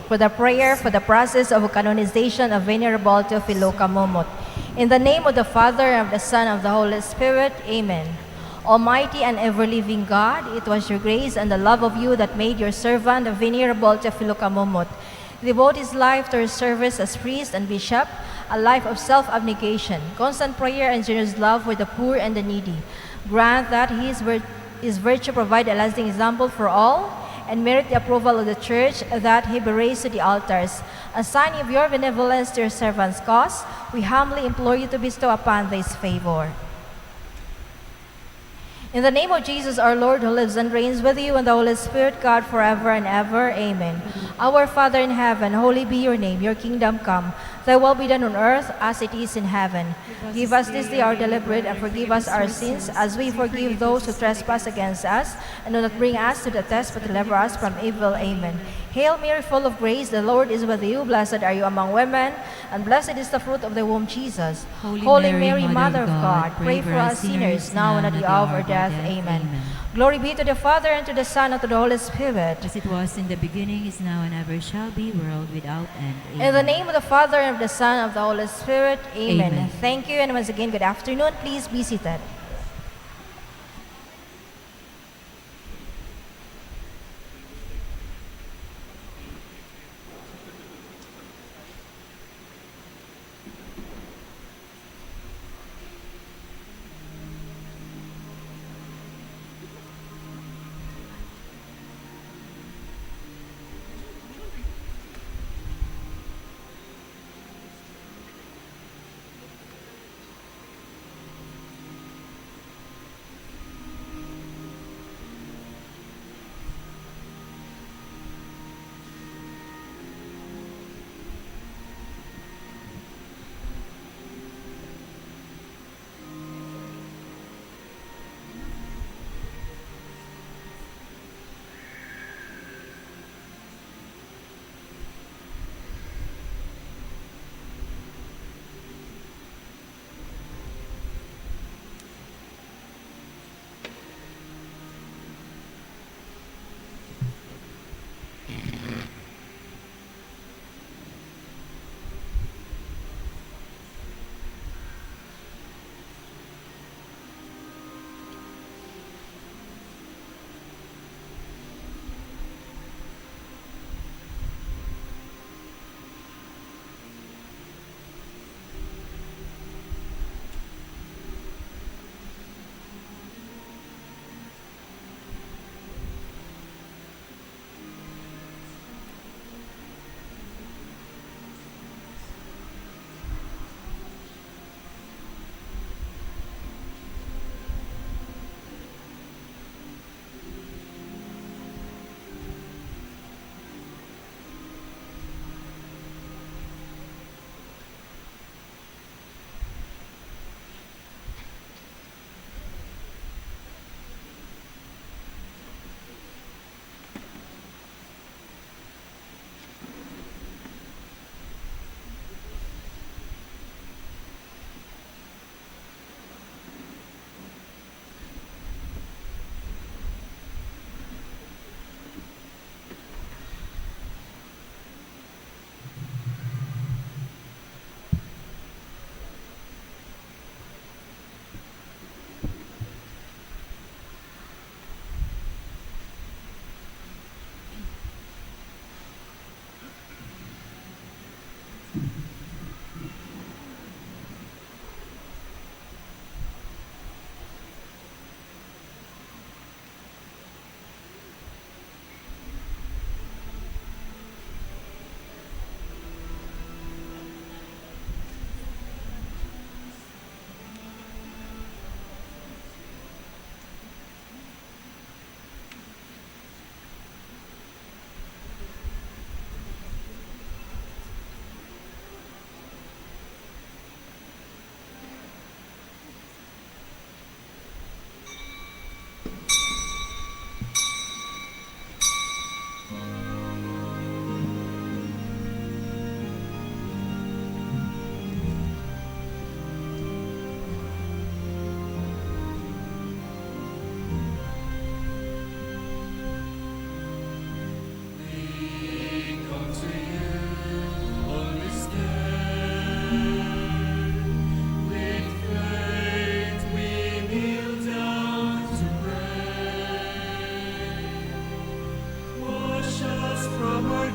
for the prayer for the process of canonization of Venerable Teofilo Camomot. In the name of the Father, and of the Son, and of the Holy Spirit, amen. Almighty and ever-living God, it was your grace and the love of you that made your servant, the Venerable Teofilo Camomot, devote his life to your service as priest and bishop, a life of self-abnegation, constant prayer, and generous love for the poor and the needy. Grant that his virtue provide a lasting example for all, and merit the approval of the Church, that he be raised to the altars. A sign of your benevolence to your servant's cause, we humbly implore you to bestow upon this favor. In the name of Jesus our Lord, who lives and reigns with you and the Holy Spirit, God, forever and ever. Amen. Our Father in heaven, holy be your name. Your kingdom come. Thy will be done on earth as it is in heaven. Give us this day our daily bread, and forgive us our sins as we forgive those who trespass against us. And do not bring us to the test, but deliver us from evil. Amen. Hail Mary, full of grace, the Lord is with you. Blessed are you among women, and blessed is the fruit of the womb, Jesus. Holy Mary, Mother of God, pray for us sinners, now and at the hour of our death. Amen. Glory be to the Father, and to the Son, and to the Holy Spirit. As it was in the beginning, is now, and ever shall be, world without end. Amen. In the name of the Father, and of the Son, and of the Holy Spirit. Amen. Amen. Thank you, and once again, good afternoon. Please be seated.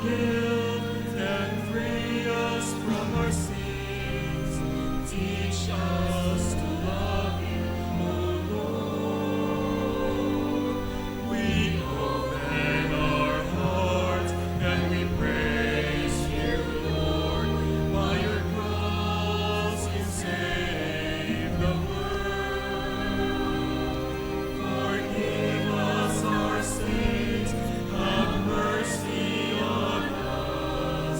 guilt and free us from our sins. Teach us to love you, O Lord. We open our hearts and we praise you, Lord. By your cross you save the world. Forgive us our sins, have mercy on us.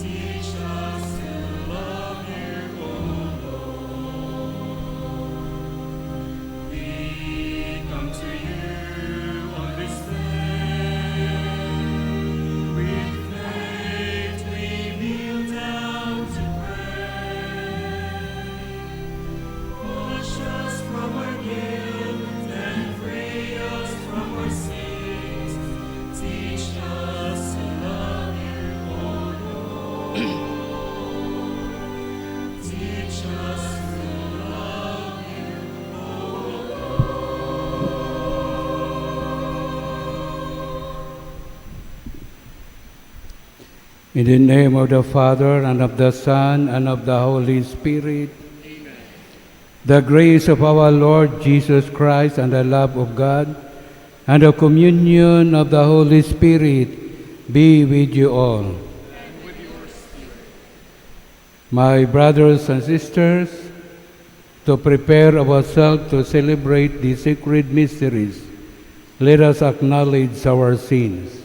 Teach us to love you, O Lord. We come to you on this day. With faith we kneel down to pray. Wash us from our guilt and free us from our sins. Teach us to love you, O Lord. Teach us to love you, O In the name of the Father, and of the Son, and of the Holy Spirit. Amen. The grace of our Lord Jesus Christ, and the love of God, and the communion of the Holy Spirit be with you all. And with your spirit. My brothers and sisters, to prepare ourselves to celebrate the sacred mysteries, let us acknowledge our sins.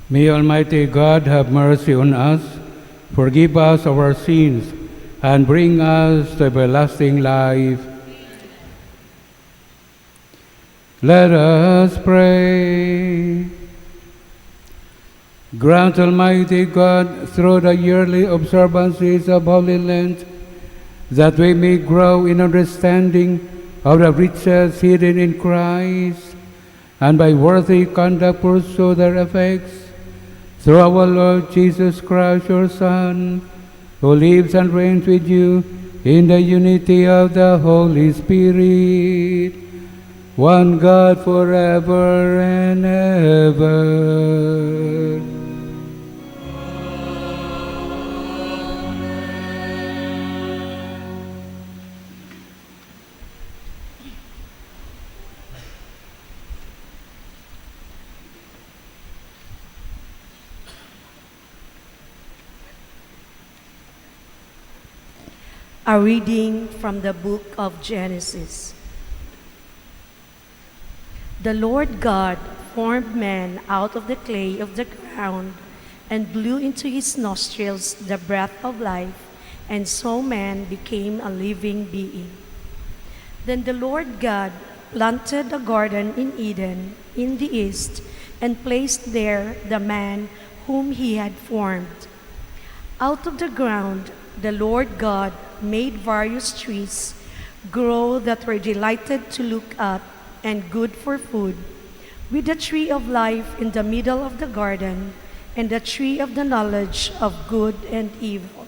May Almighty God have mercy on us, forgive us our sins, and bring us to everlasting life. Let us pray. Grant, Almighty God, through the yearly observances of Holy Lent, that we may grow in understanding of the riches hidden in Christ, and by worthy conduct pursue their effects. Through our Lord Jesus Christ, your Son, who lives and reigns with you in the unity of the Holy Spirit, one God forever and ever. A reading from the book of Genesis. The Lord God formed man out of the clay of the ground and blew into his nostrils the breath of life, and so man became a living being. Then the Lord God planted a garden in Eden in the east and placed there the man whom he had formed. Out of the ground the Lord God made various trees grow that were delighted to look at and good for food, with the tree of life in the middle of the garden, and the tree of the knowledge of good and evil.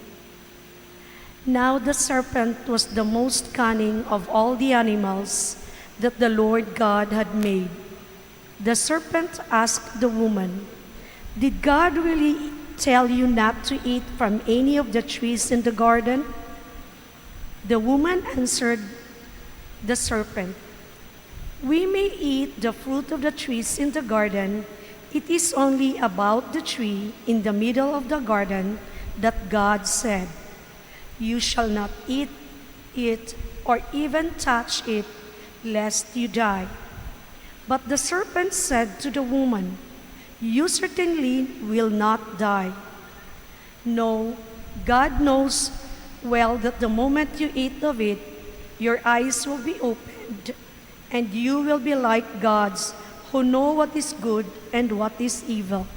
Now the serpent was the most cunning of all the animals that the Lord God had made. The serpent asked the woman, "Did God really tell you not to eat from any of the trees in the garden?" The woman answered the serpent, We may eat the fruit of the trees in the garden. It is only about the tree in the middle of the garden that God said, 'You shall not eat it or even touch it, lest you die.' But the serpent said to the woman, 'You certainly will not die. No, God knows well that the moment you eat of it, your eyes will be opened, and you will be like gods who know what is good and what is evil.'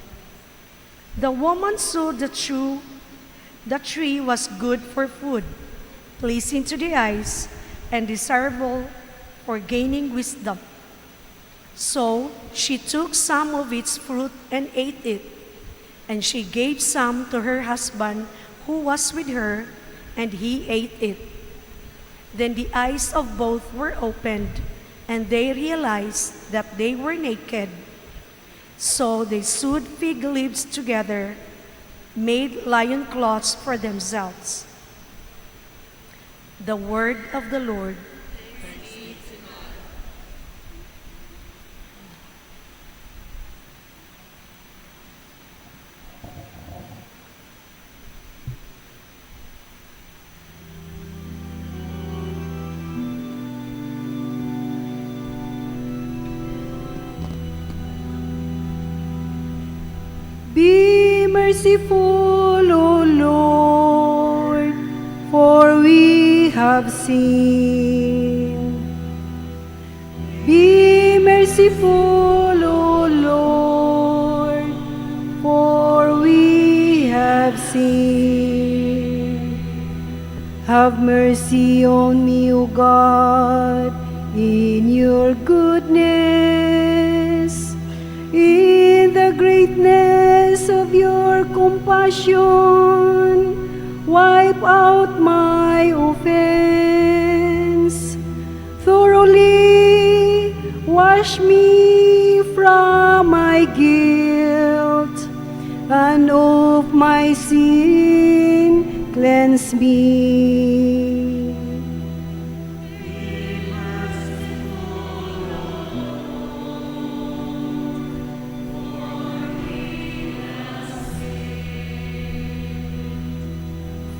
The woman saw the tree was good for food, pleasing to the eyes, and desirable for gaining wisdom. So she took some of its fruit and ate it, and she gave some to her husband who was with her, and he ate it. Then the eyes of both were opened, and they realized that they were naked. So they sewed fig leaves together, made lion cloths for themselves. The word of the Lord. Be merciful, O Lord, for we have sinned. Be merciful, O Lord, for we have sinned. Have mercy on me, O God, in your goodness. In the greatness of your compassion, wipe out my offense. Thoroughly wash me from my guilt, and of my sin cleanse me.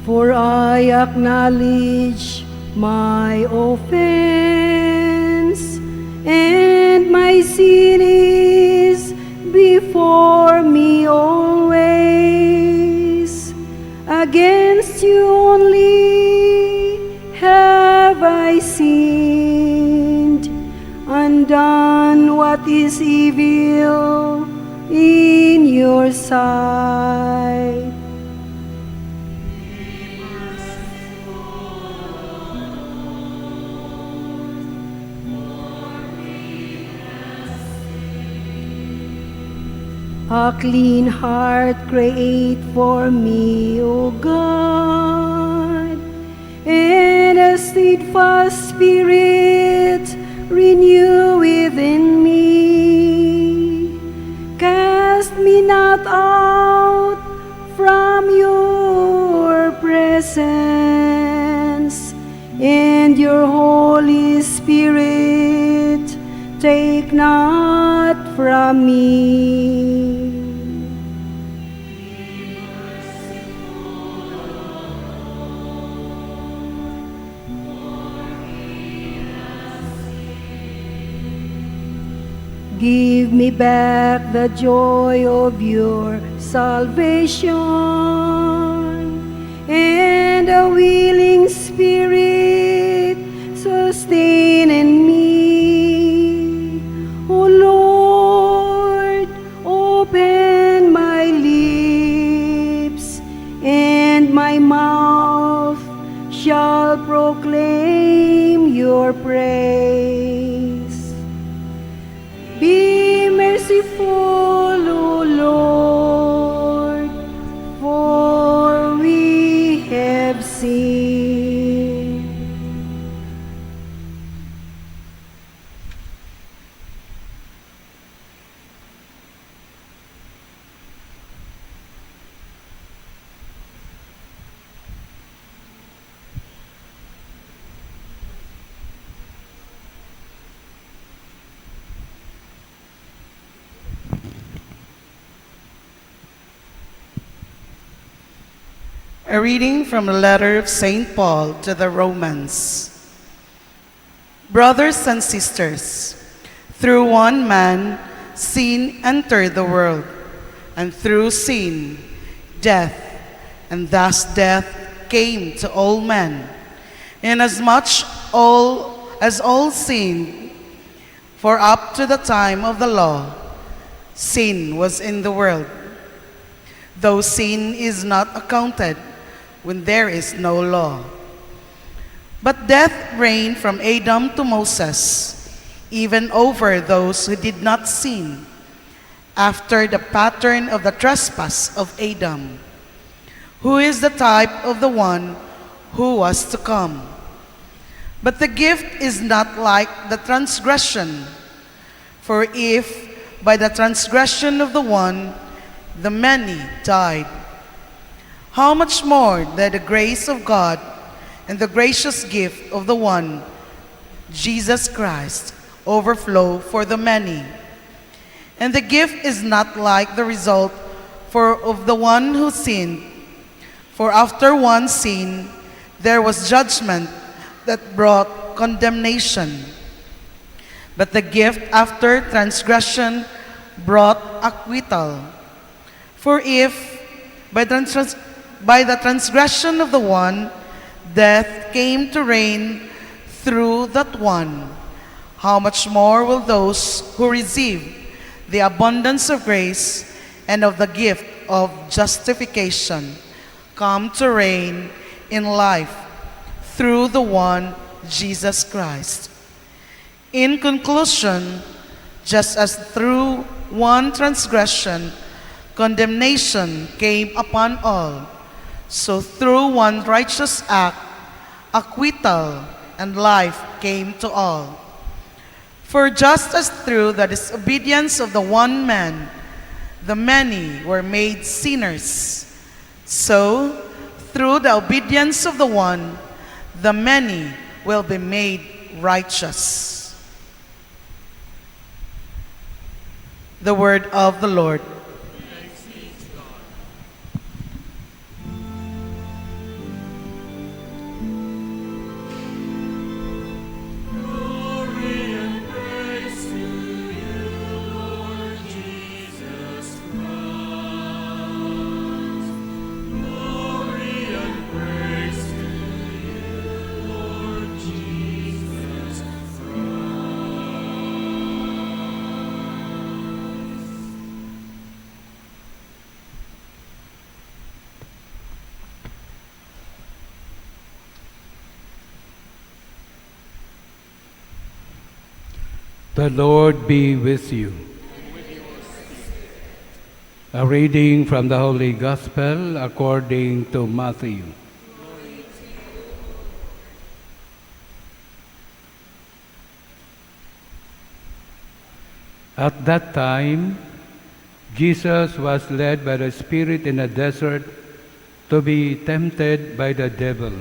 For I acknowledge my offense, and my sin is before me always. Against you only have I sinned, and done what is evil in your sight. A clean heart create for me, O God, and a steadfast spirit renew within me. Cast me not out from your presence, and your Holy Spirit take not from me. Give me back the joy of your salvation, and a willing spirit sustain in me. O Lord, open my lips, and my mouth shall proclaim your praise. Be merciful, O Lord, for we have sinned. A reading from the letter of St. Paul to the Romans. Brothers and sisters, through one man sin entered the world, and through sin death, and thus death came to all men. Inasmuch as all sinned, for up to the time of the law, sin was in the world. Though sin is not accounted when there is no law. But death reigned from Adam to Moses, even over those who did not sin, after the pattern of the trespass of Adam, who is the type of the one who was to come. But the gift is not like the transgression, for if by the transgression of the one the many died, how much more that the grace of God and the gracious gift of the one, Jesus Christ, overflow for the many. And the gift is not like the result of the one who sinned, for after one sin there was judgment that brought condemnation. But the gift after transgression brought acquittal. For if by the transgression of the one death came to reign through that one, how much more will those who receive the abundance of grace and of the gift of justification come to reign in life through the one Jesus Christ? In conclusion, just as through one transgression condemnation came upon all, so through one righteous act acquittal and life came to all. For just as through the disobedience of the one man the many were made sinners, so through the obedience of the one the many will be made righteous. The word of the Lord. The Lord be with you. A reading from the Holy Gospel according to Matthew. At that time, Jesus was led by the Spirit in the desert to be tempted by the devil.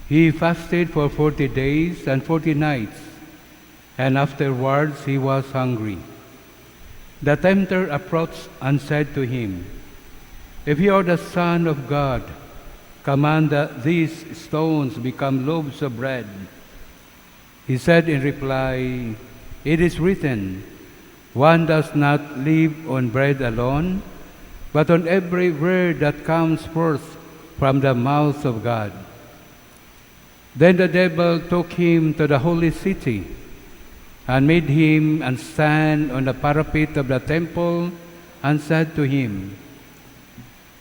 He fasted for 40 days and 40 nights, and afterwards he was hungry. The tempter approached and said to him, "If you are the Son of God, command that these stones become loaves of bread." He said in reply, "It is written, one does not live on bread alone, but on every word that comes forth from the mouth of God." Then the devil took him to the holy city and made him stand on the parapet of the temple and said to him,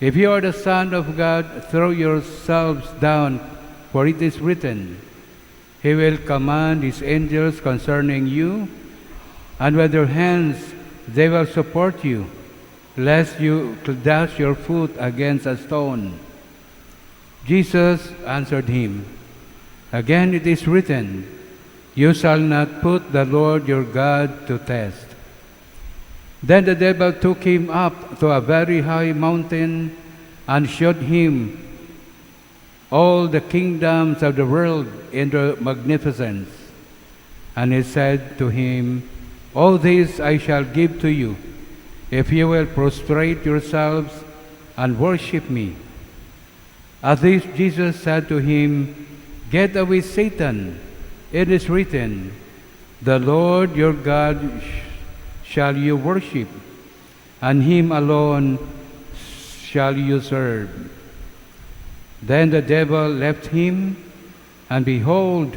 "If you are the Son of God, throw yourselves down, for it is written, He will command His angels concerning you, and with their hands they will support you, lest you dash your foot against a stone." Jesus answered him, "Again it is written, you shall not put the Lord your God to test." Then the devil took him up to a very high mountain and showed him all the kingdoms of the world in their magnificence. And he said to him, "All this I shall give to you, if you will prostrate yourselves and worship me." At this Jesus said to him, "Get away, Satan. It is written, the Lord your God shall you worship, and him alone shall you serve." Then the devil left him, and behold,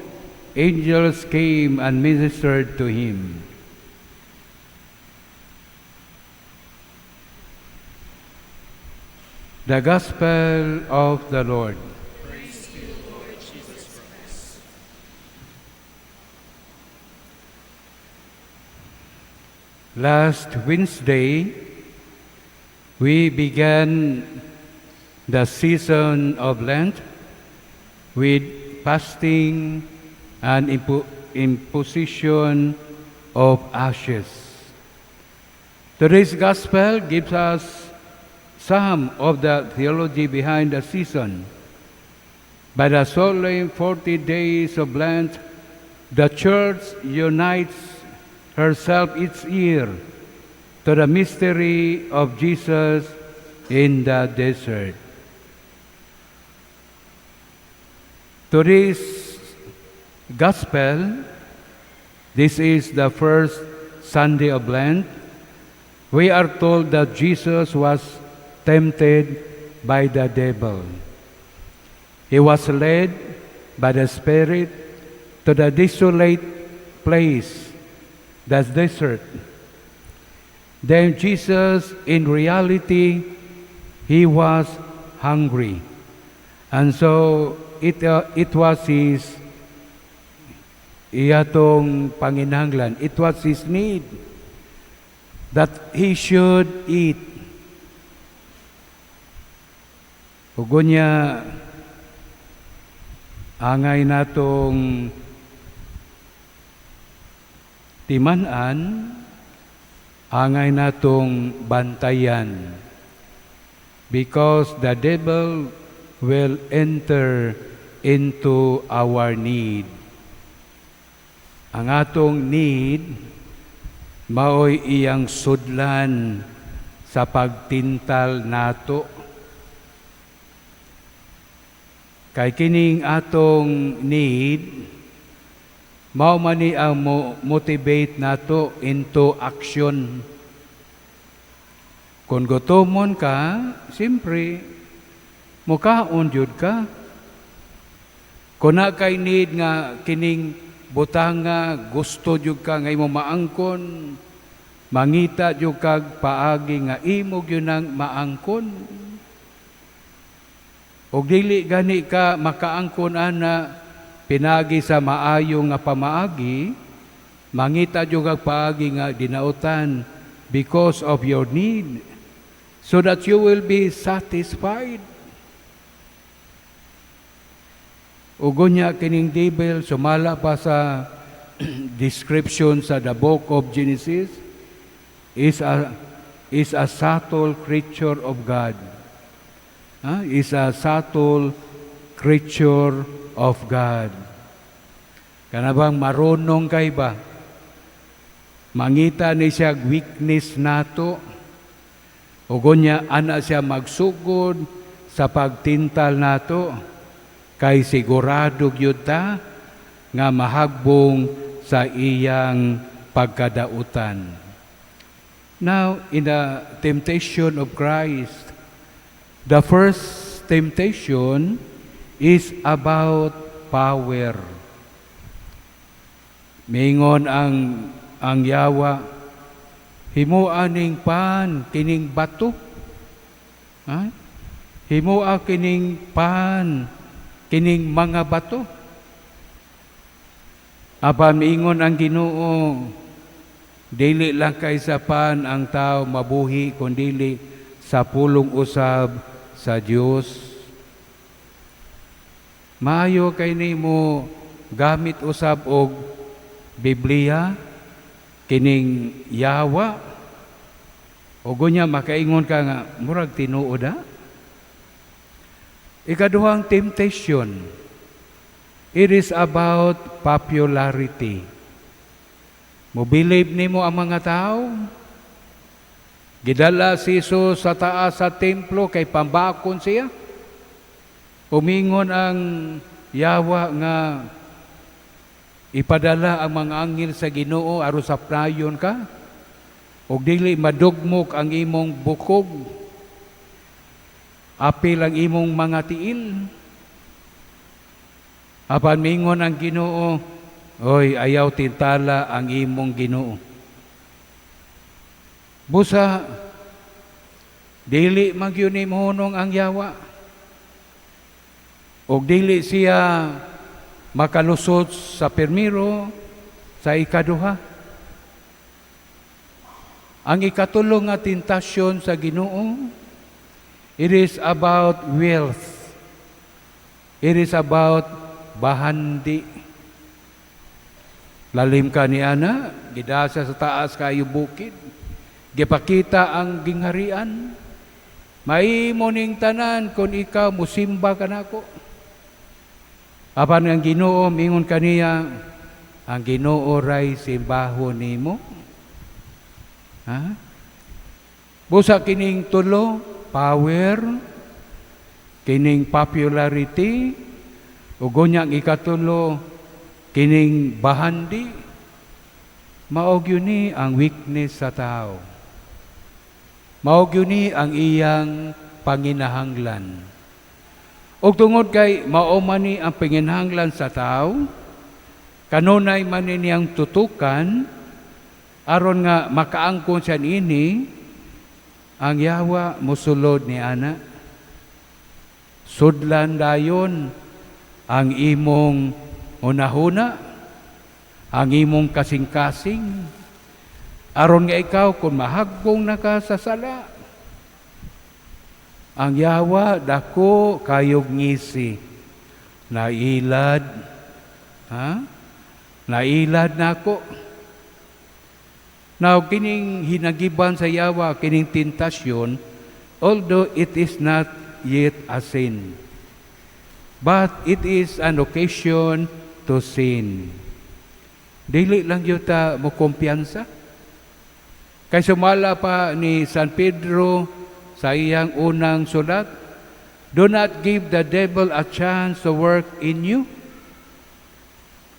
angels came and ministered to him. The Gospel of the Lord. Last Wednesday, we began the season of Lent with fasting and imposition of ashes. Today's Gospel gives us some of the theology behind the season. By the solemn 40 days of Lent, the Church unites herself each year to the mystery of Jesus in the desert. Today's Gospel, this is the first Sunday of Lent. We are told that Jesus was tempted by the devil. He was led by the Spirit to the desolate place, the desert. Then Jesus, in reality, he was hungry. And so it was his iyatong panginahanglan. It was his need that he should eat. Ugunya, angay natong timanan, angay natong bantayan. Because the devil will enter into our need. Ang atong need, maoy iyang sudlan sa pagtintal nato. Kay kining atong need, mao man ni ang motivate nato into action. Kung gutomon ka, siyempre, mukaon jud ka. Kung na kay need nga kining butanga, gusto jud ka nga imo maangkon, mangita jud kag paagi nga imo gyud nang maangkon. Og dili gani ka makaangkon ana pinagi sa maayo nga pamaagi, mangita jud kag paagi nga dinautan because of your need, so that you will be satisfied. Ugonya kining devil sumala pa sa description sa the book of Genesis is a subtle creature of God. Is a subtle creature of God. Kanabang marunong kay ba? Mangita ni siya weakness nato. Ugonya ana siya magsugod sa pagtintal nato. Kay sigurado gyud ta nga mahagbong sa iyang pagkadautan. Now, in the temptation of Christ, the first temptation is about power. Mingon ang yawa, himoa ning pan kining bato. Himoa kining pan kining mga bato. Aba miingon ang Ginoo, dili lang kay sa pan ang tao mabuhi kundi sa pulong usab sa Dios. Maayo kay nimo gamit usab og Biblia kining yawa. O gunya makaingon ka nga murag tinuod. Ikaduhang temptation, it is about popularity. Mobilive nimo ang mga tao. Gidala si Jesus sa taas sa templo kay pambakon siya. Umingon ang yawa nga ipadala ang mga anghel sa Ginoo aron sa prayon ka, ug dili madugmok ang imong bukog, apil ang imong mga tiil. Apan mingon ang Ginoo, oy, ayaw tintala ang imong Ginoo. Busa, dili magyun ni mohunong ang yawa. O dili siya makalusot sa permiro sa ikaduha. Ang ikatulo nga tentasyon sa Ginoo, it is about wealth. It is about bahandi. Lalim ka ni ana, gidasa sa taas kayo bukid. Gipakita ang gingharian. Maimo ning tanan kung ikaw musimba ka nako. Apan ang Ginoo mingon kaniya, ang Ginoo ray simbahon nimo. Ha? Busa kining tulo, power, kining popularity, ug unyang ikatulo kining bahandi. Maog yun ni ang weakness sa tao. Maog yun ni ang iyang panginahanglan. Og tungod kay mao man ni ang panginahanglan sa tao, kanunay man ni niyang tutukan aron nga makaangkon siya ini, ang yawa mosulod ni ana. Sudlan dayon ang imong unahuna, ang imong kasing-kasing, aron nga ikaw kung mahaggong na ka sa sala. Ang yawa dako kayog ngisi, nailad, nailad nako. Now, kining hinagiban sa yawa, kining tentasyon, although it is not yet a sin, but it is an occasion to sin. Dili lang yun ta mo kumpiyansa. Kay sumala pa ni San Pedro sa iyang unang sulat, do not give the devil a chance to work in you.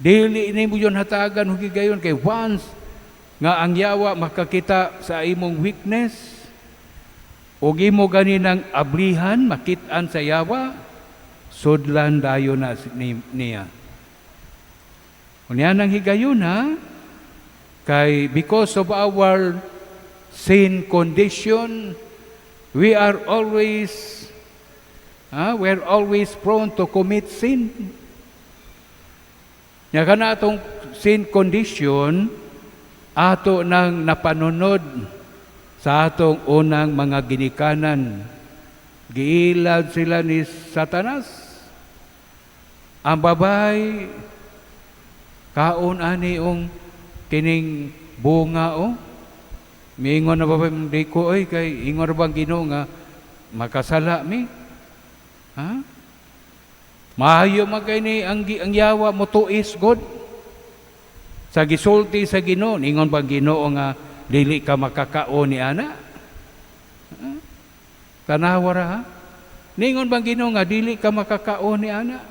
Dili ini mo yun hatagan hugigayon kay once nga ang yawa makakita sa imong weakness, o imo ganinang ablihan, makitaan sa yawa, sudlan dayo na niya. Unya nang higayon ha, kay because of our sin condition, we are always prone to commit sin. Nya kana atong sin condition ato nang napanunod sa atong unang mga ginikanan. Giilad sila ni Satanas. Ang babay kaon ani kining bunga Miingon na babay di ko kay ingon ra bang Ginoo nga makasala mi. Ha? Maayo man kay ni ang yawa mo tuis God. Sa gisulti sa Ginoo, ingon bang Ginoo nga dili ka makakaon ni ana? Ha? Tanawa ra ha? Ningon bang Ginoo nga dili ka makakaon ni ana?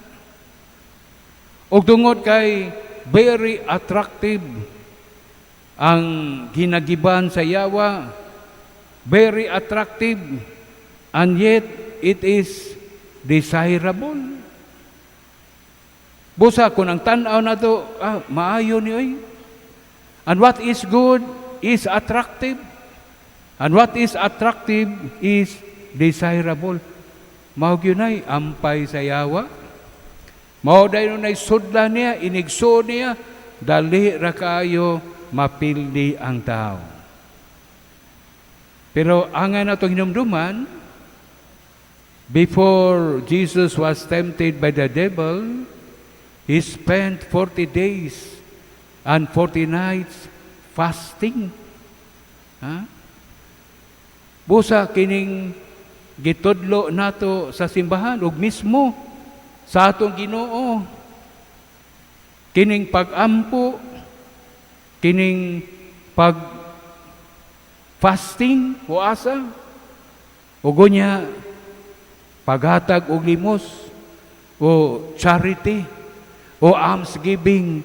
Og tungod kay very attractive ang ginagiban sa yawa, very attractive, and yet it is desirable. Busa kung ang tanaw na to, maayo ni oy. And what is good is attractive. And what is attractive is desirable. Mao gyunay ampay sa yawa. Mao dayon nay sudlan niya, inigso niya, dali ra kaayo mapildi ang tao. Pero angan na itong hinumduman, before Jesus was tempted by the devil, He spent 40 days and 40 nights fasting. Busa kining gitudlo nato sa simbahan ug mismo sa atong Ginoo. Kining pag-ampo, kining pag-fasting, huasa, ug unya paghatag og limos o charity o almsgiving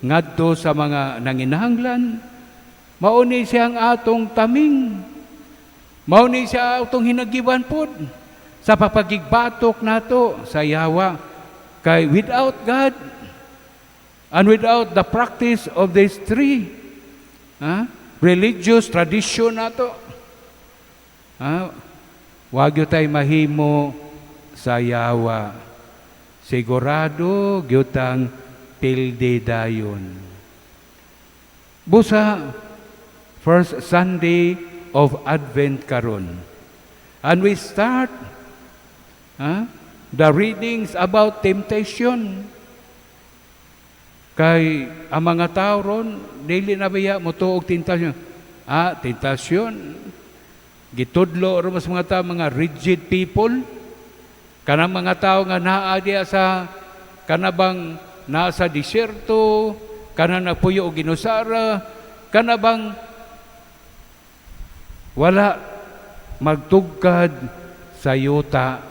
ngadto sa mga nanginahanglan. Mauni siya ang atong taming. Mauni siya atong hinagiban pod sa papagigbatok nato sa Yawa. Kay without God and without the practice of these three religious tradition nato, wag yun tayo mahimo sa Yawa. Sigurado gyutang pildi dayon. Busa first Sunday of Advent karon. And we start the readings about temptation. Kay ang mga tao ron, dili na biya mo tuog tentasyon. Tentasyon. Gitudlo ron mas mga tao, mga rigid people. Kanang mga tao nga naa diya sa kanabang nasa disyerto, kanang napuyo o ginusara, kanabang wala magtugkad sa yuta.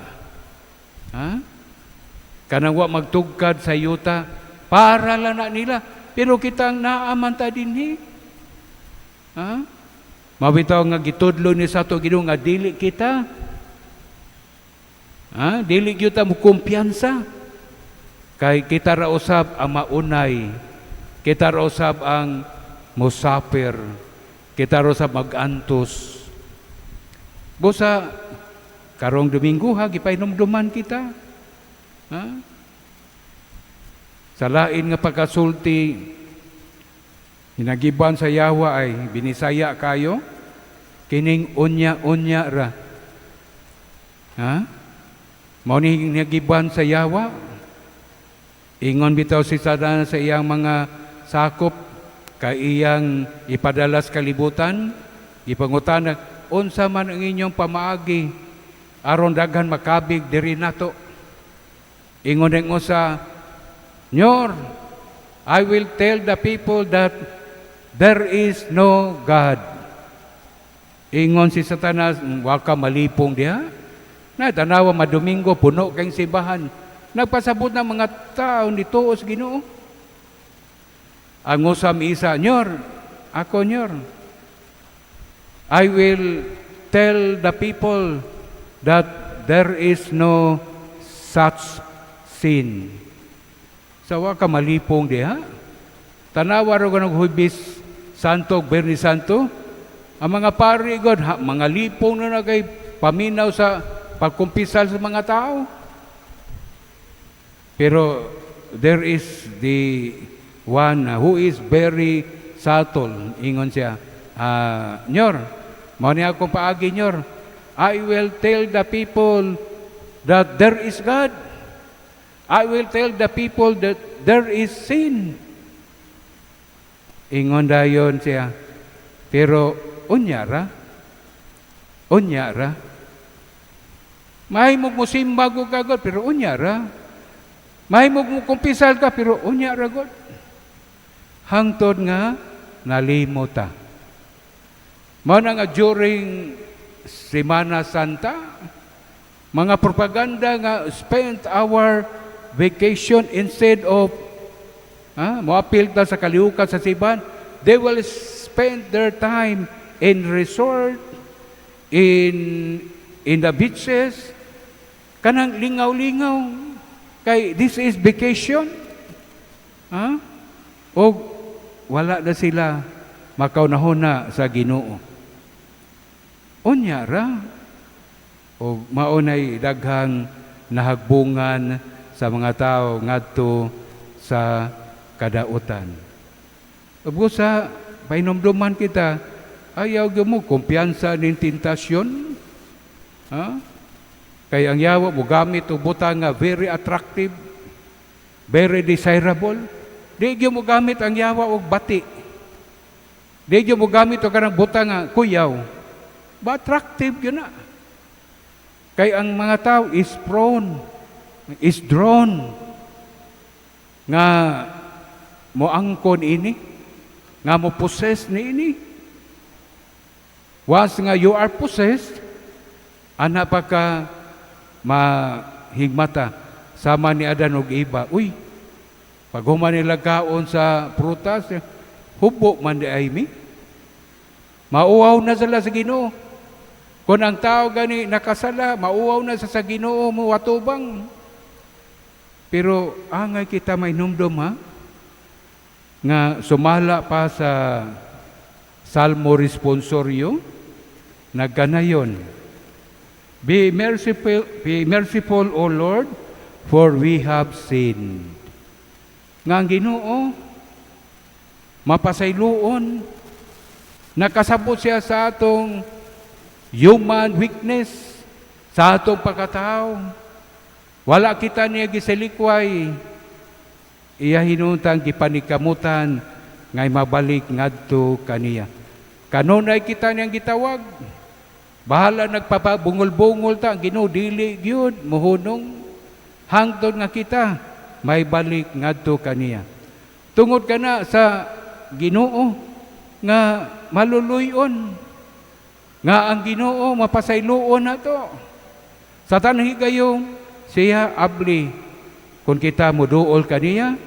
Kanang wa magtugkad sa yuta, para lang na nila. Pero kitang naamanta dinhi. Mabitaw nga gitudlo ni sa to Ginoo nga dili kita. Dili kita mo kumpiyansa. Kay kita ra usab ang maunay. Kita ra usab ang musafir. Kita ra usab magantos. Busa karong Domingo gipainomduman kita. Sa lain nga pagkasulti, hinagiban sa Yawa ay binisaya kayo, kining unya-unya ra. Mao ni hinagiban sa Yawa, ingon bitaw si Satanas sa iyang mga sakop, kay iyang ipadalas kalibutan, ipangutana, unsa man ang inyong pamaagi, aron daghan makabig diri nato. Ingon ng usa, Nyor, I will tell the people that there is no God. Ingon si Satanas, waka malipong diha. Na tanawa madomingo, puno kayong simbahan. Nagpasabot ng mga tao ni tuos Ginoo. Ang usam isa, Nyor, ako Nyor, I will tell the people that there is no such sin. Sa waka malipong diha. Tanawa ro ganang Huwebes Santo, Berni Santo, ang mga pari God, mga lipong na kay paminaw sa pagkumpisal sa mga tao. Pero there is the one who is very subtle. Ingon siya, Nyor, mao ni akong paagi Nyor, I will tell the people that there is God. I will tell the people that there is sin. Ingon dayon siya. Pero unyara. May mo musimba ko kagod, pero unyara. May mo kumpisal ka, pero unyara god. Hangtod nga nalimota. Mao na nga during Semana Santa, mga propaganda nga spend our vacation instead of moapil ta sa kalihukan sa siban, they will spend their time in resort, in the beaches, kanang lingaw-lingaw. Kay this is vacation. O wala na sila makaunahon na sa Ginoo. Unyara. O maunay daghang nahagbungan sa mga tao ngadto sa kadautan. Ug sa painomduman kita, ayaw gyud mo kumpiyansa ning tentasyon. Kay ang Yawa mo gamit og butang nga very attractive, very desirable. Di gyud mo gamit ang Yawa og bati. Di gyud mo gamit og kanang butang nga kuyaw. Ba attractive gyud na. Kay ang mga tao is drawn nga moangkon ini, nga mo possess ni ini. Once nga you are possessed, ana pa ka mahigmata, sama ni Adan og iba. Uy, pag human nila kaon sa prutas, hubo man di ay mi. Mauwaw na sila sa Ginoo. Kung ang tao gani nakasala, mauwaw na sa Ginoo mo watubang. Pero angay kita may numdum ha, nga sumala pa sa Salmo responsorio, nagkanayon. Be merciful, O Lord, for we have sinned. Nga ang Ginoo, mapasayloon, nakasabot siya sa atong human weakness, sa atong pagkatao. Wala kita niya gisalikway, iya hinuntang gipanikamutan, ngay mabalik ngadto kaniya. Kanunay kita niyang gitawag, bahala nagpapabungol-bungol ta, Ginoo dili gyud muhunong, hangtod nga kita, may balik ngadto kaniya. Tungod kana sa Ginoo, nga maluluyon, nga ang Ginoo mapasayloon nato. Sa tanhi gayong siya abli, kung kita muduol kaniya,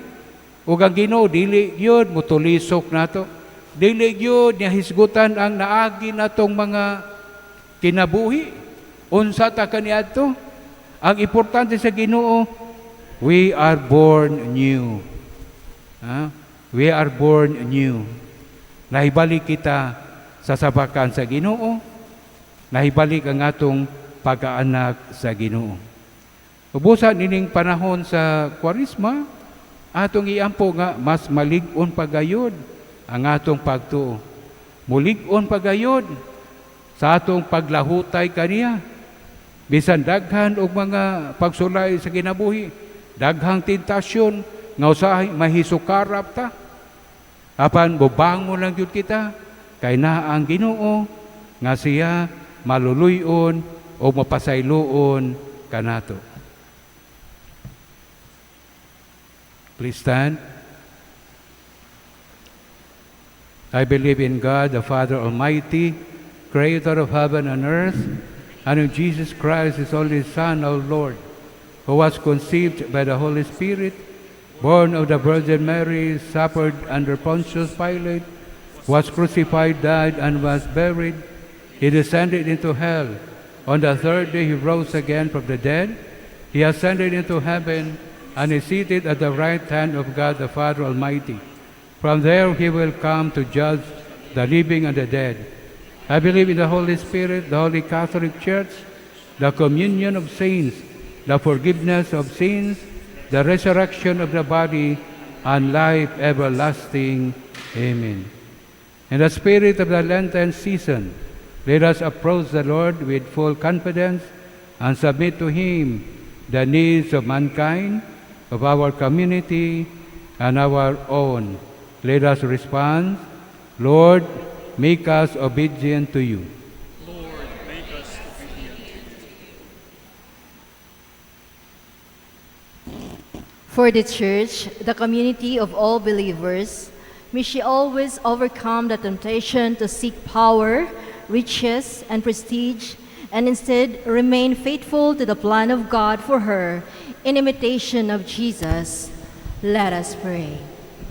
ug ang Ginoo dili gyud mutulisok nato, dili gyud niya hisgutan ang naagi natong mga kinabuhi. Unsa ta kaniadto? Ang importante sa Ginoo, we are born new. We are born new. Nahibalik kita sa sabakan sa Ginoo, nahibalik ang atong pag-aanak sa Ginoo. Ubusan ining panahon sa Kuwaresma, atong iampo nga mas malig-on pagayod ang atong pagtuo. Mulig-on pagayod sa atong paglahutay kaniya. Bisan daghan og mga pagsulay sa kinabuhi, daghang tentasyon nga usahay mahisukarap ta. Apan bubangon lang yun kita, kay na ang Ginoo nga siya maluluyon o mapasayloon kanato. Please stand. I believe in God, the Father Almighty, Creator of heaven and earth, and in Jesus Christ, His only Son, our Lord, who was conceived by the Holy Spirit, born of the Virgin Mary, suffered under Pontius Pilate, was crucified, died, and was buried. He descended into hell. On the third day he rose again from the dead. He ascended into heaven and is seated at the right hand of God the Father Almighty. From there he will come to judge the living and the dead. I believe in the Holy Spirit, the Holy Catholic Church, the communion of saints, the forgiveness of sins, the resurrection of the body, and life everlasting. Amen. In the spirit of the Lenten season, let us approach the Lord with full confidence and submit to Him the needs of mankind, of our community, and our own. Let us respond, Lord, make us obedient to you. Lord, make us obedient. For the Church, the community of all believers, may she always overcome the temptation to seek power, riches, and prestige, and instead remain faithful to the plan of God for her in imitation of Jesus. Let us pray.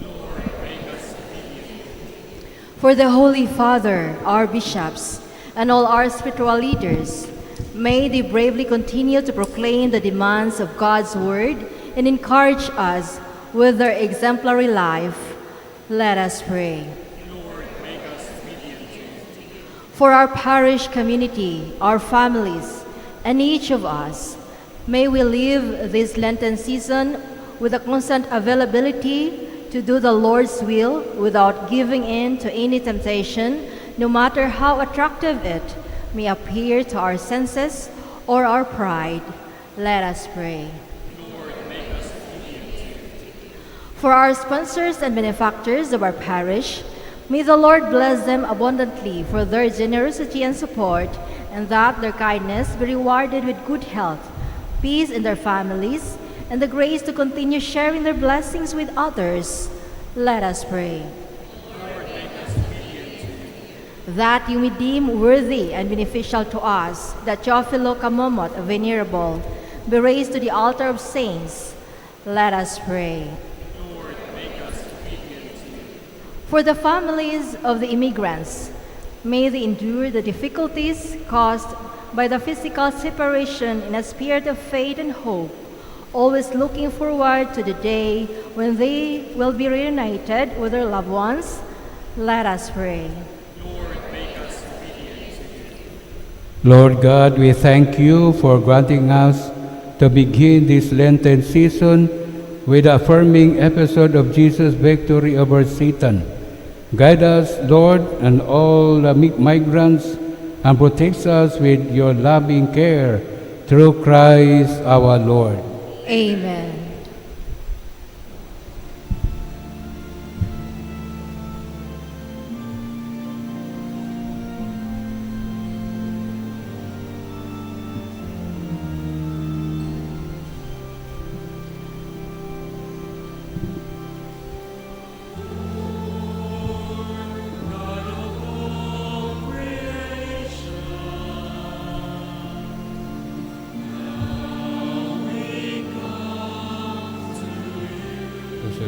Lord, make us obedient. For the Holy Father, our bishops, and all our spiritual leaders, may they bravely continue to proclaim the demands of God's Word and encourage us with their exemplary life. Let us pray. Lord, make us obedient. For our parish community, our families, and each of us, may we live this Lenten season with a constant availability to do the Lord's will without giving in to any temptation, no matter how attractive it may appear to our senses or our pride. Let us pray. For our sponsors and benefactors of our parish, may the Lord bless them abundantly for their generosity and support, and that their kindness be rewarded with good health, peace in their families, and the grace to continue sharing their blessings with others. Let us pray. That you may deem worthy and beneficial to us, that Teofilo Kamomot, a venerable, be raised to the altar of saints. Let us pray. For the families of the immigrants, may they endure the difficulties caused by the physical separation in a spirit of faith and hope, always looking forward to the day when they will be reunited with their loved ones. Let us pray. Lord God, we thank you for granting us to begin this Lenten season with the affirming episode of Jesus' victory over Satan. Guide us, Lord, and all the migrants, and protect us with your loving care through Christ our Lord. Amen.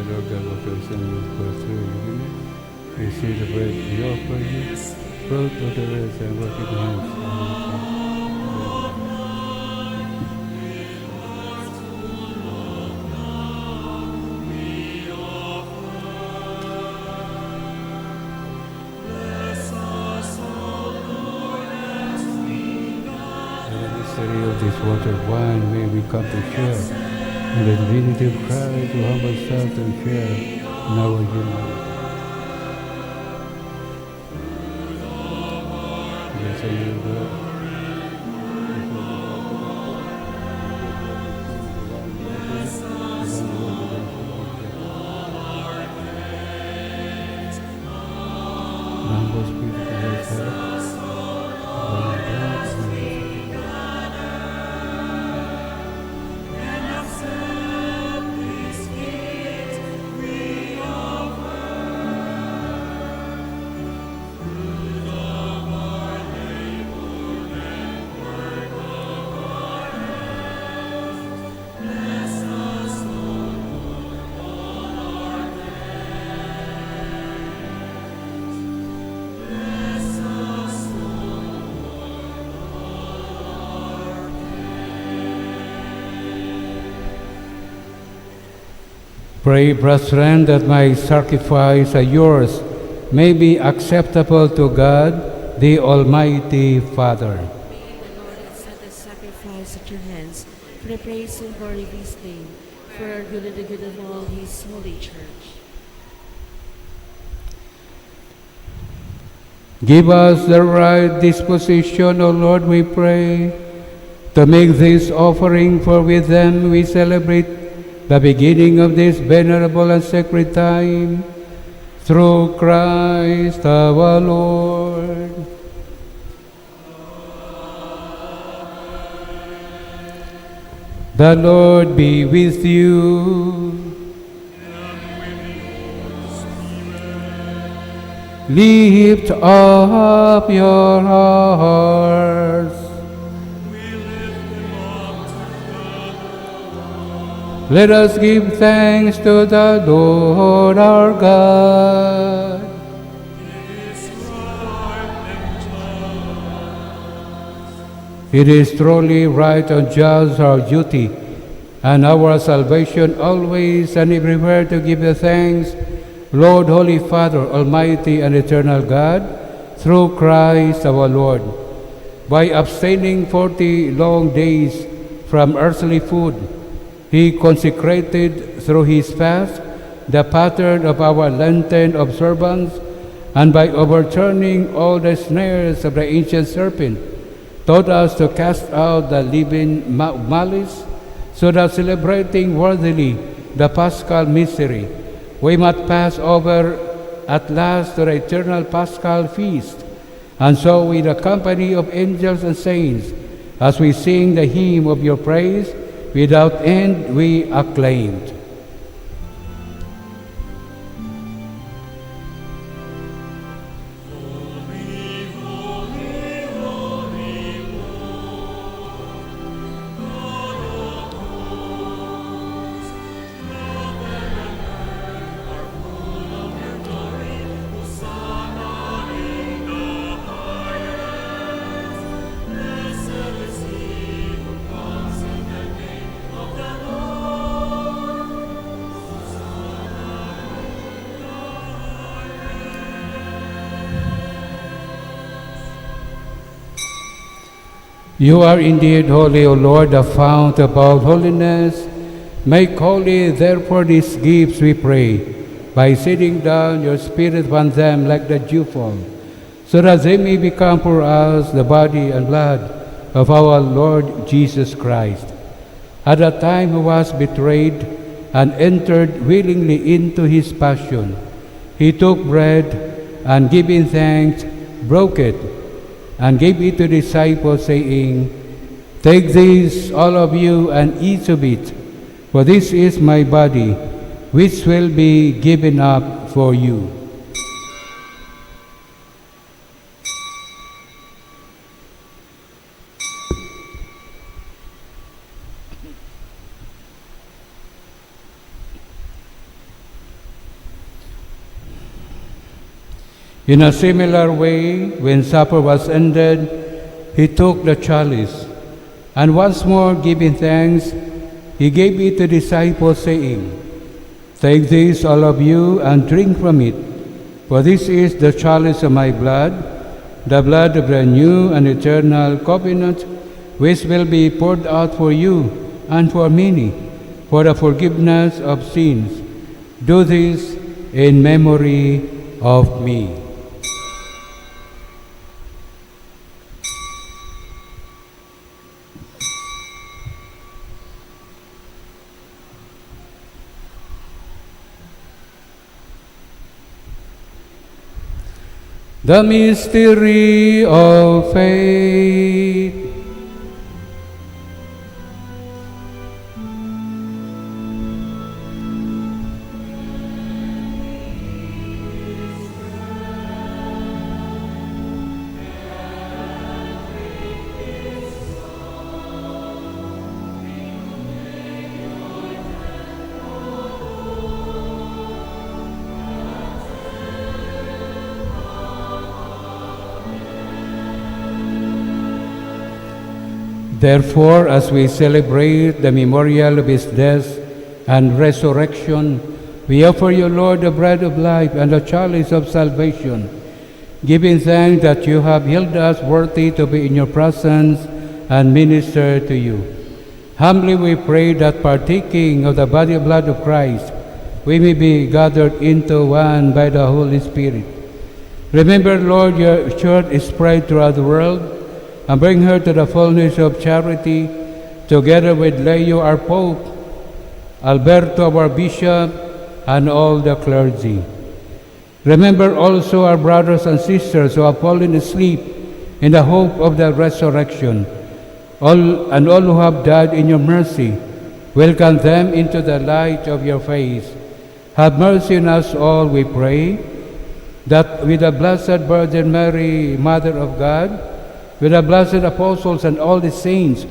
Lord God, what you send me for through you. Receive the bread we offer you, fruit of the rest and work in hands. Of this water wine may we come to share in the divinity of Christ, who humble self and share in our humanity. Yes, I am God. Pray, brethren, that my sacrifice and yours may be acceptable to God, the Almighty Father. May the Lord accept the sacrifice at your hands for the praise and glory of his name, for our good and the good of all his holy church. Give us the right disposition, O Lord, we pray, to make this offering, for with them we celebrate the beginning of this venerable and sacred time, through Christ our Lord. The Lord be with you. Lift up your hearts. Let us give thanks to the Lord our God. It is truly right and just our duty and our salvation always and everywhere to give you thanks, Lord, Holy Father, Almighty and Eternal God, through Christ our Lord. By abstaining 40 long days from earthly food, He consecrated through His fast the pattern of our Lenten observance, and by overturning all the snares of the ancient serpent, taught us to cast out the leaven malice, so that celebrating worthily the Paschal mystery, we might pass over at last to the eternal Paschal feast, and so with the company of angels and saints, as we sing the hymn of your praise, without end we acclaimed. Holy, holy, holy Lord, God You are indeed holy, O Lord, the fount of all holiness. Make holy, therefore, these gifts, we pray, by sending down your Spirit upon them like the dewfall, so that they may become for us the body and blood of our Lord Jesus Christ. At the time he was betrayed and entered willingly into his passion, he took bread and giving thanks, broke it, and gave it to the disciples, saying, "Take this, all of you, and eat of it, for this is my body, which will be given up for you." In a similar way, when supper was ended, he took the chalice, and once more giving thanks, he gave it to the disciples, saying, "Take this, all of you, and drink from it, for this is the chalice of my blood, the blood of the new and eternal covenant, which will be poured out for you and for many, for the forgiveness of sins. Do this in memory of me." The mystery of faith. Therefore, as we celebrate the memorial of his death and resurrection, we offer you, Lord, the bread of life and the chalice of salvation, giving thanks that you have held us worthy to be in your presence and minister to you. Humbly we pray that, partaking of the body and blood of Christ, we may be gathered into one by the Holy Spirit. Remember, Lord, your church is spread throughout the world, and bring her to the fullness of charity, together with Leo, our Pope, Alberto, our Bishop, and all the clergy. Remember also our brothers and sisters who have fallen asleep in the hope of the resurrection, all who have died in your mercy. Welcome them into the light of your face. Have mercy on us all, we pray, that with the Blessed Virgin Mary, Mother of God, with the blessed apostles and all the saints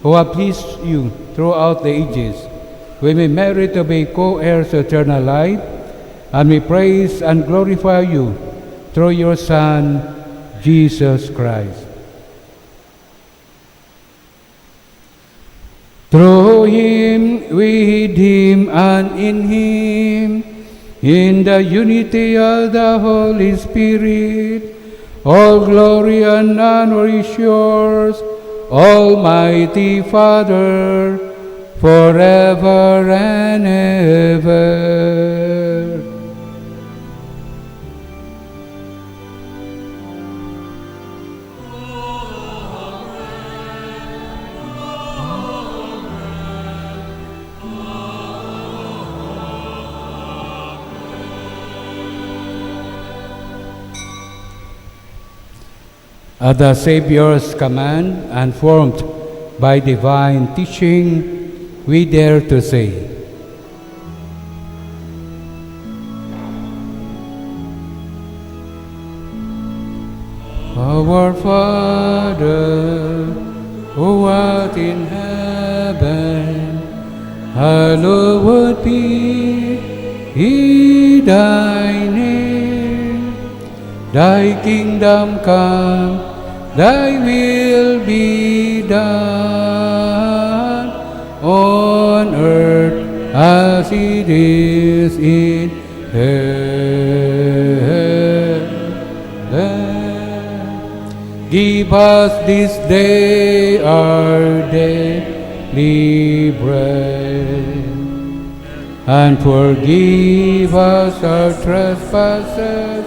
who have pleased you throughout the ages, we may merit to be co-heirs of eternal life, and we praise and glorify you through your Son, Jesus Christ. Through him, with him, and in him, in the unity of the Holy Spirit, all glory and honor is yours, Almighty Father, forever and ever. At the Savior's command and formed by divine teaching, we dare to say, Our Father, who art in heaven, hallowed be thy name. Thy kingdom come, thy will be done on earth as it is in heaven. Give us this day our daily bread, and forgive us our trespasses,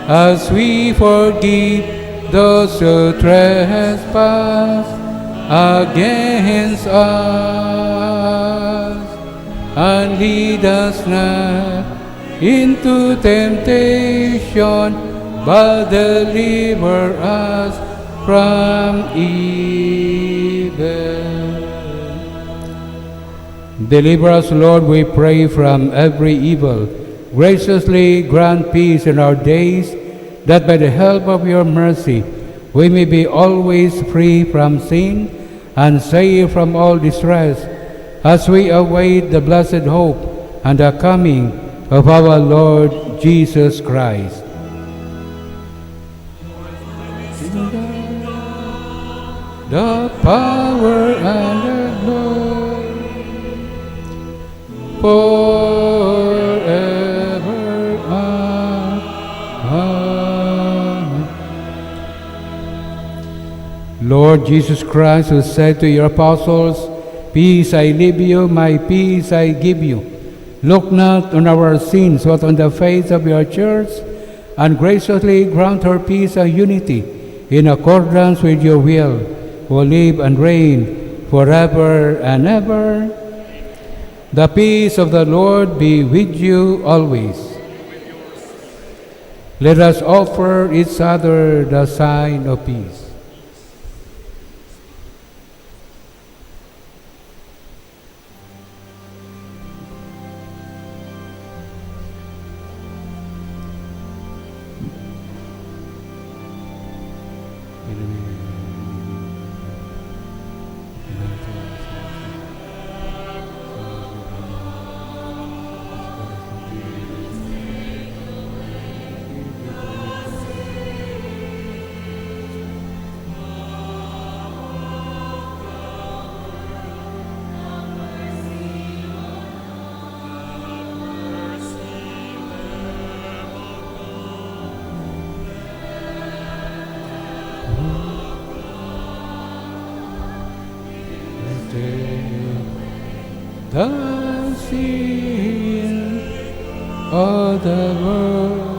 as we forgive those who trespass against us. And lead us not into temptation, but deliver us from evil. Deliver us, Lord, we pray, from every evil. Graciously grant peace in our days, that by the help of your mercy we may be always free from sin and safe from all distress, as we await the blessed hope and the coming of our Lord Jesus Christ. The power and the glory forever. Amen. Lord Jesus Christ, who said to your apostles, "Peace I leave you, my peace I give you," look not on our sins, but on the faith of your church, and graciously grant her peace and unity in accordance with your will, who live and reign forever and ever. The peace of the Lord be with you always. Let us offer each other the sign of peace. The sin of the world.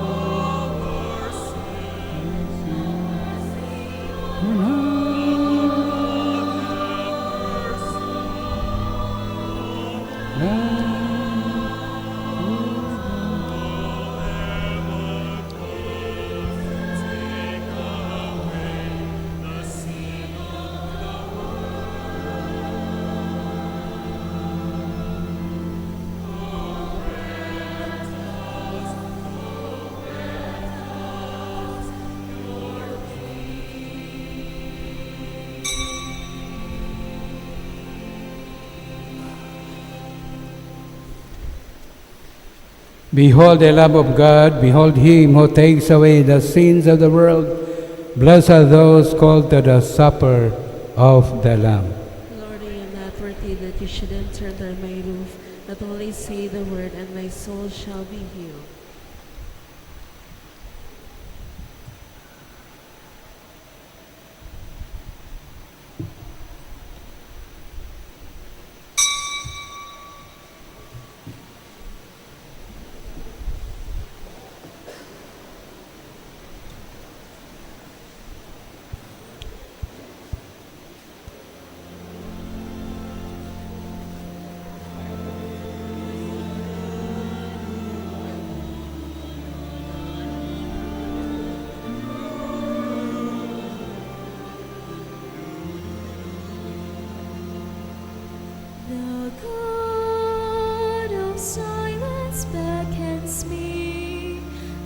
Behold the Lamb of God, behold him who takes away the sins of the world. Blessed are those called to the supper of the Lamb. Lord, I am not worthy that you should enter under my roof, but only say the word, and my soul shall be healed. The God of silence beckons me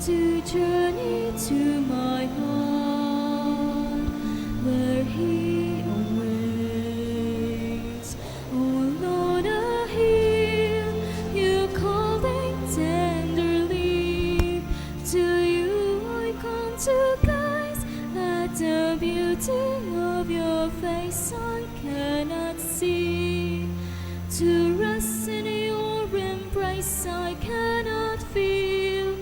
to journey to my heart, where He awaits. Oh Lord, I hear you calling tenderly. To you I come to gaze at the beauty of your face I cannot see. To rest in your embrace I cannot feel.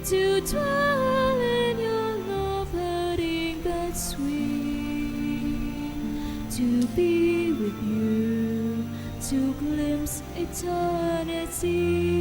To dwell in your love, hurting but it's sweet to be with you, to glimpse eternity.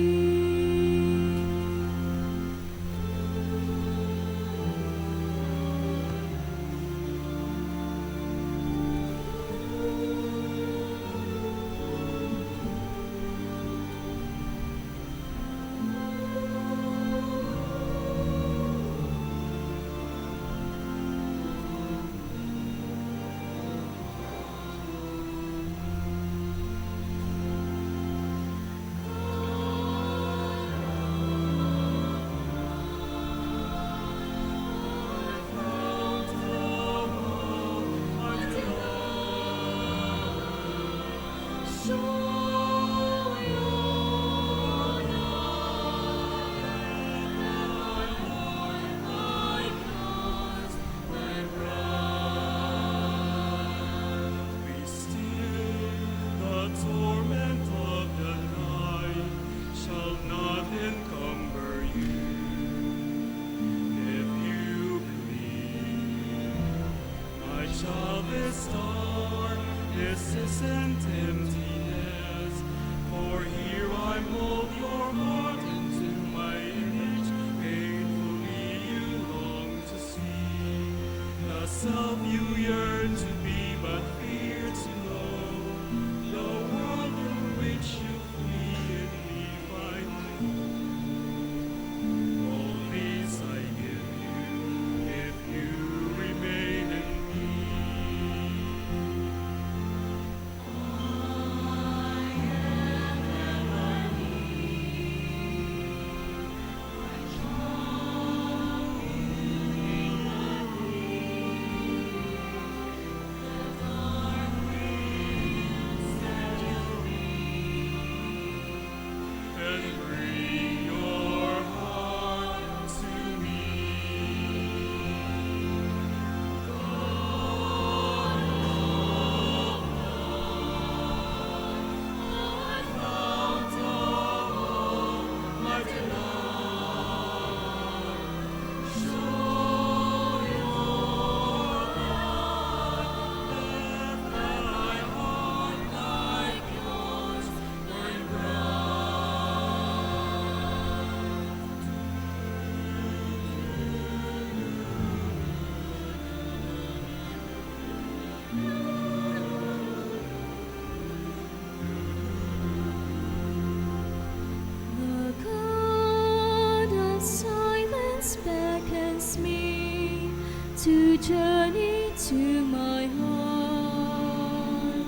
To journey to my heart,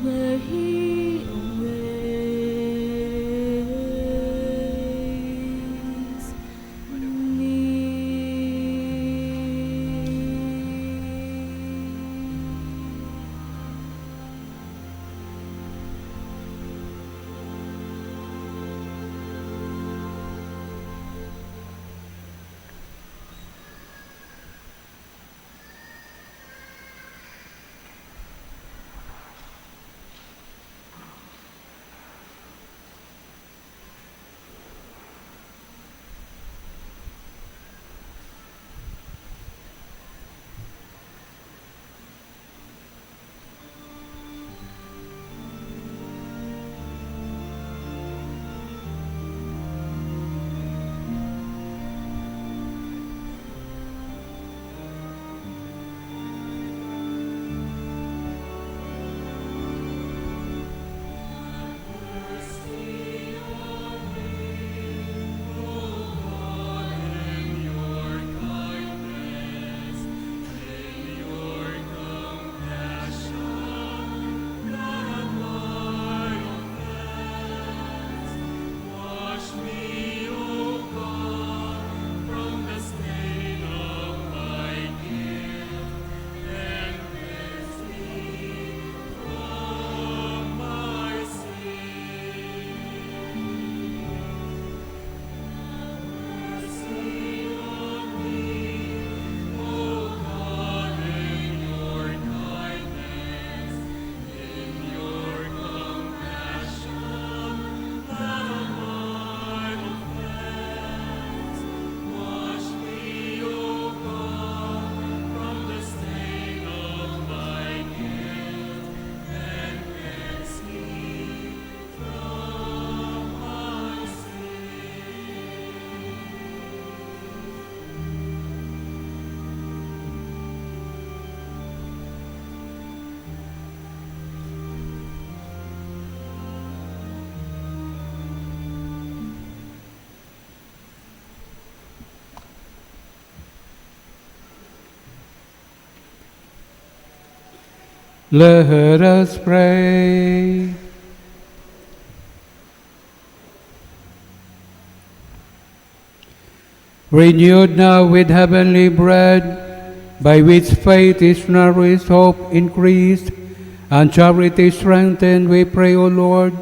where He awaits Let us pray. Renewed now with heavenly bread, by which faith is nourished, hope increased, and charity strengthened, we pray, O Lord,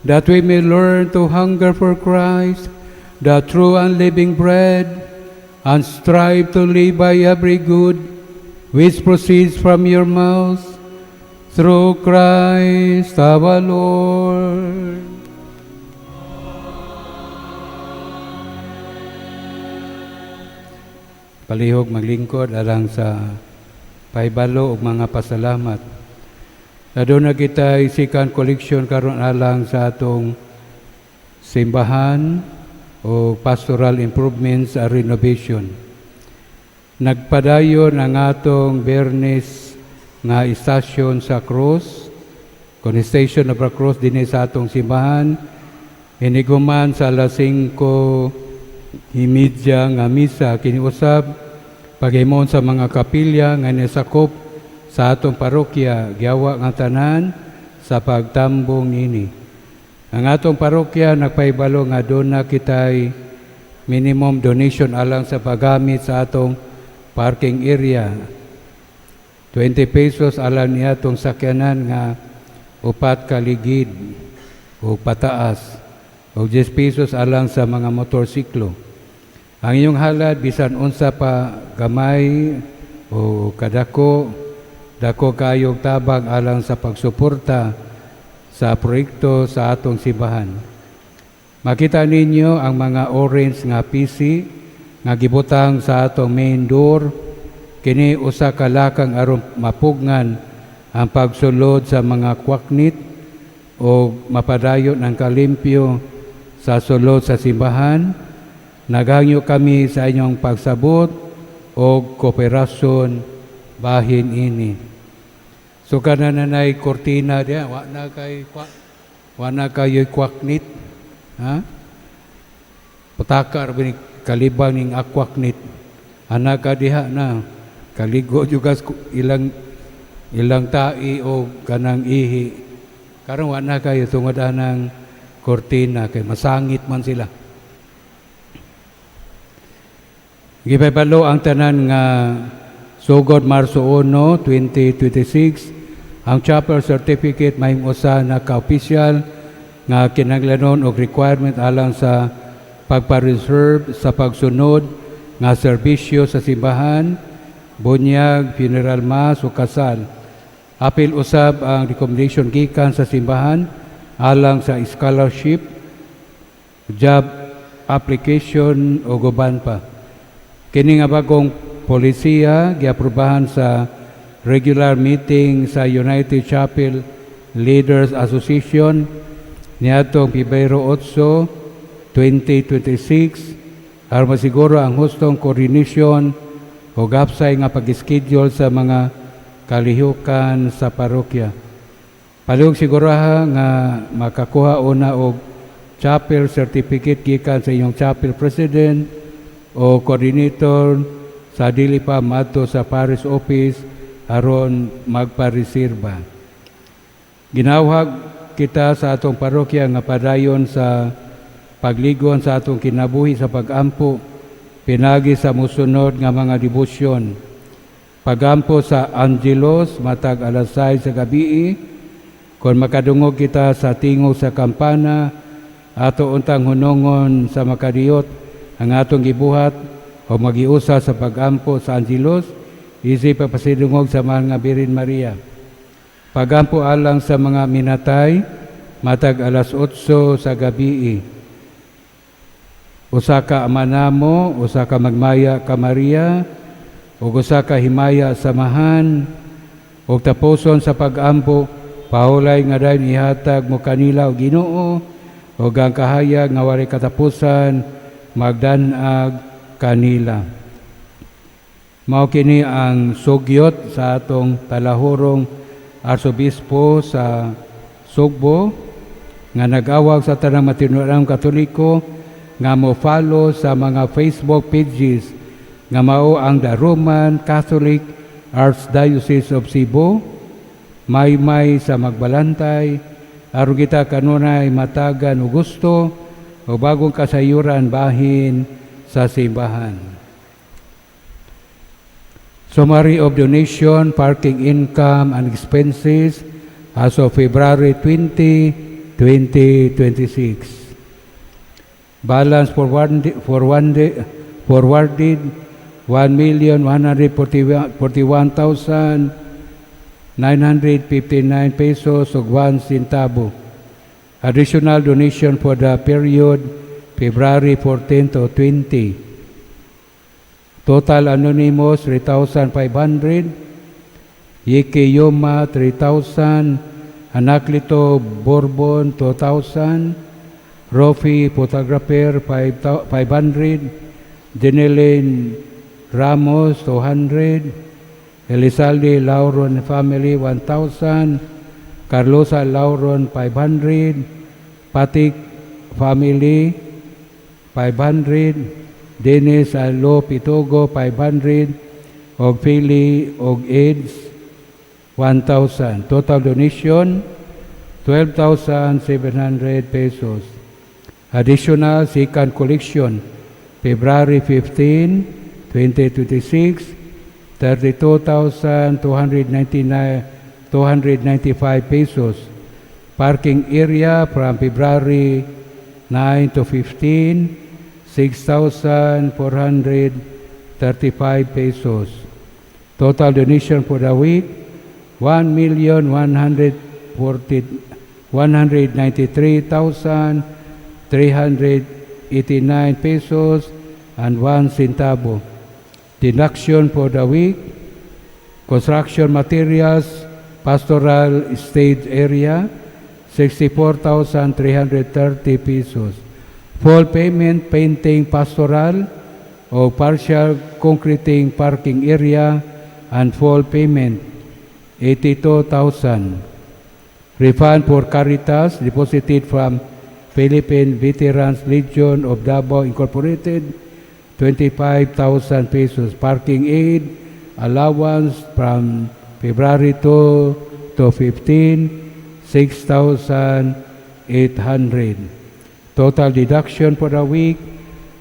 that we may learn to hunger for Christ, the true and living bread, and strive to live by every good which proceeds from your mouth, through Christ our Lord. Palihog maglingkod alang sa paibalo ug mga pasalamat. Aduna kita isikan koleksyon karon alang sa atong simbahan o pastoral improvements and renovation. Nagpadayon ang atong Bernes nga istasyon sa Cross, kung station of the Cross din sa atong simbahan, iniguman sa alas 5:30 nga misa kiniusab pagimon sa mga kapilya nga nisakop sa atong parokya giawa nga tanan sa pagtambong ini. Ang atong parokya nagpaibalo nga dona kitay minimum donation alang sa paggamit sa atong parking area. 20 pesos alang niya atong sakyanan nga upat ka ligid o pataas. O 10 pesos alang sa mga motorsiklo. Ang iyong halad, bisan unsa pa gamay o kadako, dako kayong tabang alang sa pagsuporta sa proyekto sa atong simbahan. Makita ninyo ang mga orange nga PC nga gibutang sa atong main door, kini usa ka lakang aron mapugnan ang pagsulod sa mga kwaknit o mapadayon ang kalimpyo sa sulod sa simbahan. Naghangyo kami sa inyong pagsabot o kooperasyon bahin ini. So kananay kortina diya, wa na kayo kwaknit, ha? Patakar bini kalibang ning akwaknit. Ana ka diha na kaligo juga ilang tai o kanang ihi. Karon wa na kayo tungod anang kortina kay masangit man sila. Gipabalo ang tanan nga sugod Marso 1, 2026 ang chapel certificate may usa na ka-official nga kinahanglanon og requirement alang sa pagpa-reserve sa pagsunod nga serbisyo sa simbahan, bunyag, funeral mass o kasal. Apil usab ang recommendation gikan sa simbahan alang sa scholarship, job application o guban pa. Kini nga bagong polisiya giaprubahan sa regular meeting sa United Chapel Leaders Association niadtong Pebrero 8, 2026 aron masiguro ang hustong coordination o gapsay nga pag-schedule sa mga kalihukan sa parokya. Palihog siguraha nga makakuha una og chapel certificate gikan sa inyong chapel president o coordinator sa dili pa madto sa parish office aron magpareserba. Ginawhag kita sa atong parokya nga padayon sa pagligon sa atong kinabuhi sa pagampo pinagi sa musunod nga mga debosyon. Pagampo sa Angelos matag alas 6 sa gabi, kon makadungog kita sa tingog sa kampana ato untang hunongon sa makadiyot ang atong gibuhat o magiusa sa pagampo sa Angelos, isip papasidungog sa mga Birhen Maria. Pagampo alang sa mga minatay, matag alas 8 sa gabi. Usa ka amanamo, usa ka magmaya ka Maria, ug usa ka himaya samahan, ug tapuson sa pagampo, paulay nga dayon ihatag mo kanila og Ginoo, ug ang kahayag nga walay katapusan, magdanag kanila. Mao kini ang sugyot sa atong talahurong Arsobispo sa Sugbo nga nag-awag sa tanang matinulang Katoliko nga mo follow sa mga Facebook pages nga mao ang The Roman Catholic Archdiocese of Cebu, may sa magbalantay, aron kita kanunay matagan o gusto o bagong kasayuran bahin sa simbahan. Summary of donation, parking income and expenses as of February 20, 2026. Balance forwarded 1,141,959 pesos ug 1 centavo. Additional donation for the period February 14 to 20. Total anonymous 3,500. Yeke Yoma 3,000. Anaklito Bourbon 2,000. Rofi Photographer 500. Jeneline Ramos 200. Elizalde Lauron Family 1,000. Carlosa Lauron 500. Patik Family 500. Dennis Alo Pitogo 500. Og Philly og AIDS 1,000. Total donation 12,700 pesos. Additional second collection February 15, 2026, 32,295 pesos. Parking area from February 9 to 15, 6,435 pesos. Total donation for the week, 1,193,389 pesos and 1 centavo. Deduction for the week, construction materials, pastoral stage area, 64,330 pesos. Full payment painting pastoral o partial concreting parking area and full payment 82,000. Refund for Caritas deposited from Philippine Veterans Legion of Davao Incorporated 25,000 pesos. Parking aid allowance from February 2 to 15, 6,800. Total deduction for the week,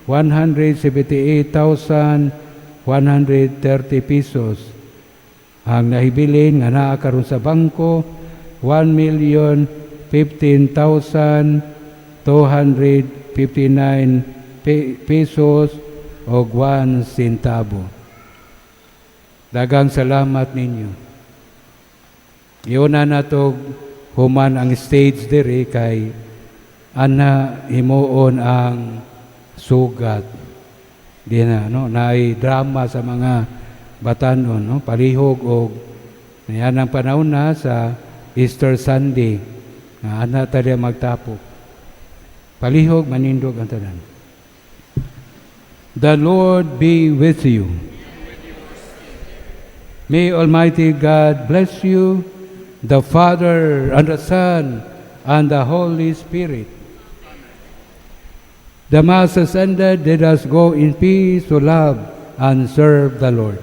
178,130 pesos. Ang nahibilin nga naa karon sa bangko, 1,015,259 pesos o 1 centavo. Dagang salamat ninyo. Iyon na to human ang stage diri kay ana himuon ang sugat. Di na, no? Naay drama sa mga batanon, no? Palihog og yan ang panahon na sa Easter Sunday na ana tayo magtapok. Palihog manindog ang tanan. The Lord be with you. May Almighty God bless you, the Father and the Son and the Holy Spirit. The Mass has ended. Let us go in peace to love and serve the Lord.